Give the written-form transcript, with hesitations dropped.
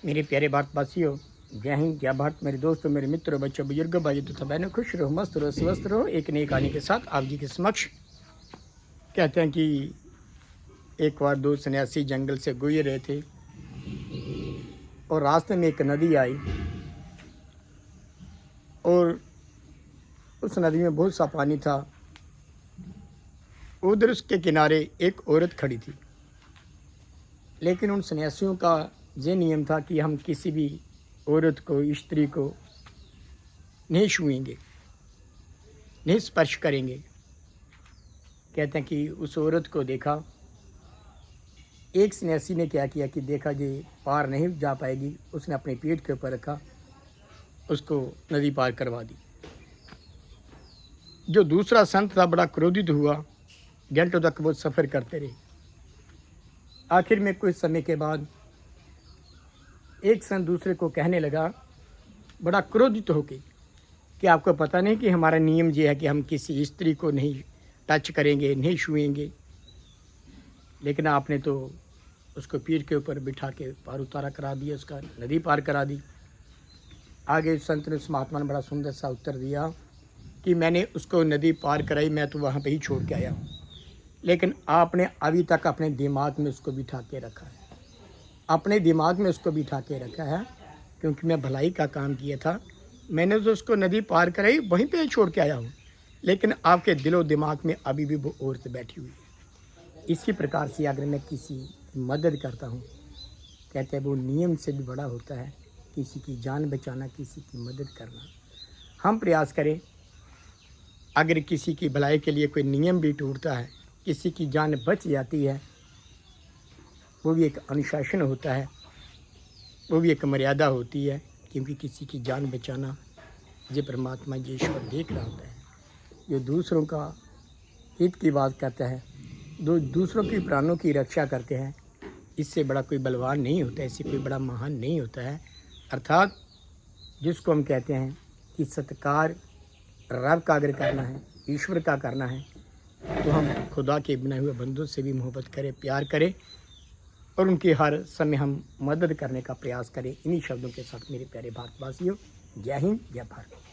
मेरे प्यारे भारतवासियों, जय हिंद, जय भारत। मेरे दोस्तों, मेरे मित्रों, बच्चों, बुजुर्गों, भाई तथा बहनों, खुश रहो, मस्त रहो, स्वस्थ रहो। एक नई कहानी के साथ आप जी के समक्ष कहते हैं कि एक बार दो सन्यासी जंगल से गुजर रहे थे और रास्ते में एक नदी आई और उस नदी में बहुत सा पानी था। उधर उसके किनारे एक औरत खड़ी थी, लेकिन उन सन्यासियों का ये नियम था कि हम किसी भी औरत को, स्त्री को नहीं छुएंगे, नहीं स्पर्श करेंगे। कहते हैं कि उस औरत को देखा, एक सन्यासी ने क्या किया कि देखा ये पार नहीं जा पाएगी, उसने अपने पेट के ऊपर रखा, उसको नदी पार करवा दी। जो दूसरा संत था बड़ा क्रोधित हुआ, घंटों तक वो सफ़र करते रहे। आखिर में कुछ समय के बाद एक संत दूसरे को कहने लगा, बड़ा क्रोधित होके, कि आपको पता नहीं कि हमारा नियम ये है कि हम किसी स्त्री को नहीं टच करेंगे, नहीं छुएंगे, लेकिन आपने तो उसको पीठ के ऊपर बिठा के पार उतारा करा दिया, उसका नदी पार करा दी। आगे उस संत ने, उस महात्मा ने बड़ा सुंदर सा उत्तर दिया कि मैंने उसको नदी पार कराई, मैं तो वहाँ पे ही छोड़ के आया हूँ, लेकिन आपने अभी तक अपने दिमाग में उसको बिठा के रखा है, अपने दिमाग में उसको बिठा के रखा है, क्योंकि मैं भलाई का काम किया था। मैंने तो उसको नदी पार कराई, वहीं पे छोड़ के आया हूँ, लेकिन आपके दिलो दिमाग में अभी भी वो औरत बैठी हुई है। इसी प्रकार से अगर मैं किसी की मदद करता हूँ, कहते हैं वो नियम से भी बड़ा होता है, किसी की जान बचाना, किसी की मदद करना। हम प्रयास करें, अगर किसी की भलाई के लिए कोई नियम भी टूटता है, किसी की जान बच जाती है, वो भी एक अनुशासन होता है, वो भी एक मर्यादा होती है, क्योंकि किसी की जान बचाना ये परमात्मा, ये ईश्वर देख रहा होता है। जो दूसरों का हित की बात करता है, दूसरों की प्राणों की रक्षा करते हैं, इससे बड़ा कोई बलवान नहीं होता है, इससे कोई बड़ा महान नहीं होता है। अर्थात जिसको हम कहते हैं कि सत्कार रब का अगर करना है, ईश्वर का करना है, तो हम खुदा के बनाए हुए बंदों से भी मोहब्बत करें, प्यार करें और उनकी हर समय हम मदद करने का प्रयास करें। इन्हीं शब्दों के साथ मेरे प्यारे भारतवासियों, जय हिंद, जय भारत।